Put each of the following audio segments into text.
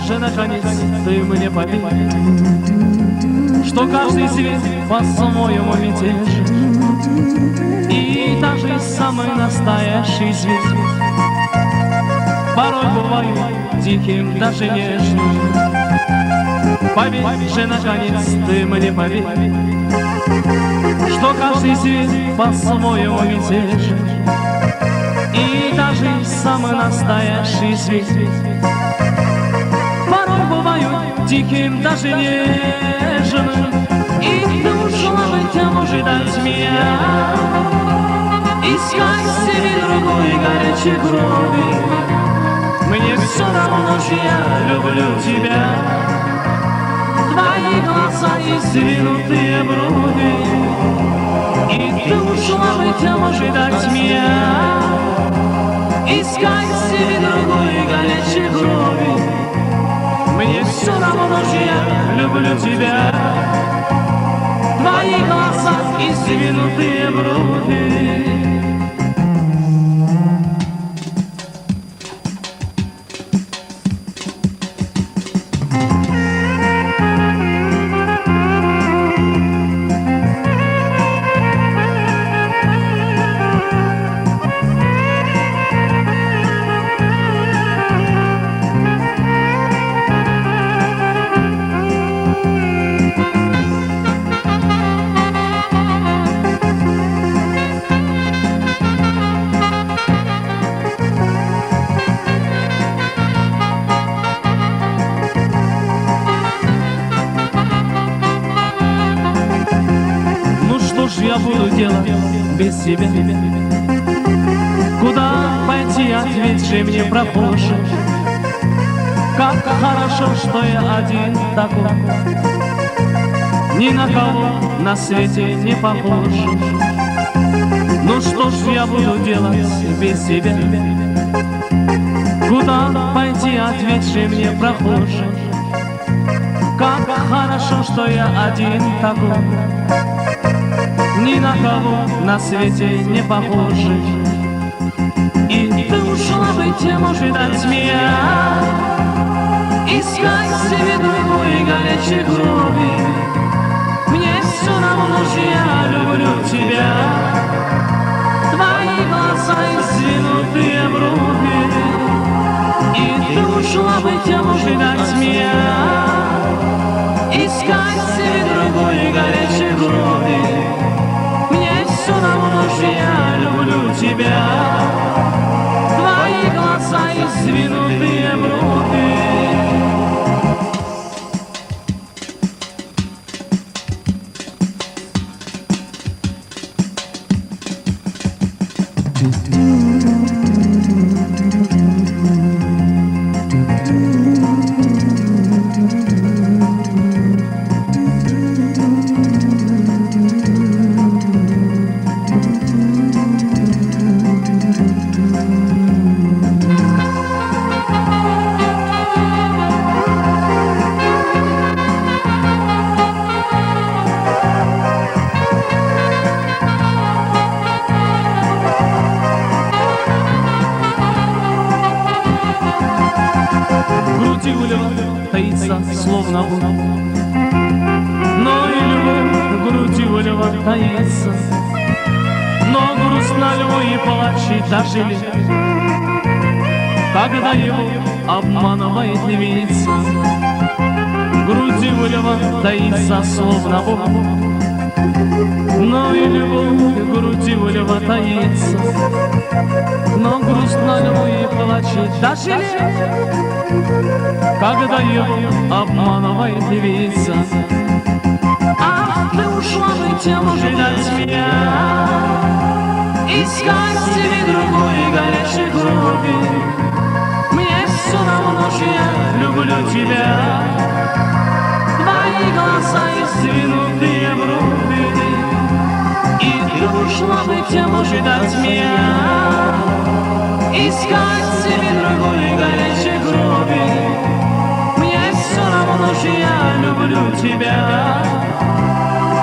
же наконец ты мне поверь, что каждый свет по-своему мятеж, и даже самый настоящий свет порой бывает тихим, даже нежным. Поверь же наконец ты мне поверь, что каждый свет по-своему мятеж, и даже самый настоящий свет порой бывают тихим, даже нежным. И ты ушла быть, а может дать меня, искать себе другой горячей крови. Мне все равно, что я люблю тебя. Твои глаза и сдвинутые брови. И ты ушла быть, а может дать меня, искать себе другой горячей крови. Мне все равно, что я люблю тебя. Твои глаза и сдвинутые брови. Я буду делать без тебя? Куда пойти, ответь же мне, прохожий. Как хорошо, что я один такой, ни на кого на свете не похож. Ну что ж я буду делать без тебя? Куда пойти, ответь же мне, прохожий. Как хорошо, что я один такой, ни на кого на свете не похожий. И ты ушла быть, а может дать меня, искать себе другой горячей крови. Мне все равно, что я люблю тебя. Твои глаза и сдвинутые брови. И ты ушла быть, а может дать меня, искать себе другой горячей крови. Все равно, что я люблю тебя. Твои глаза и сдвинутые брови. Таится, словно вод, но и любовь в груди у льва таится. Но грустно льву и плачет даже лев, когда его обманывает львица. В груди у льва таится, словно вод, но и любовь в груди у льва таится. Но грустно льву и плачет даже лев, когда его обманывает львица. Ах, ты ушла быть, а может дать меня, искать себе другой горячей крови. Мне все равно, что я люблю тебя. Твои глаза и сдвинутые брови. И ты ушла быть, а может дать меня, искать себе другой горячей крови. Мне все равно, что я люблю тебя.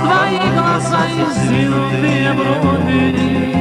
Твои глаза и сдвинутые брови.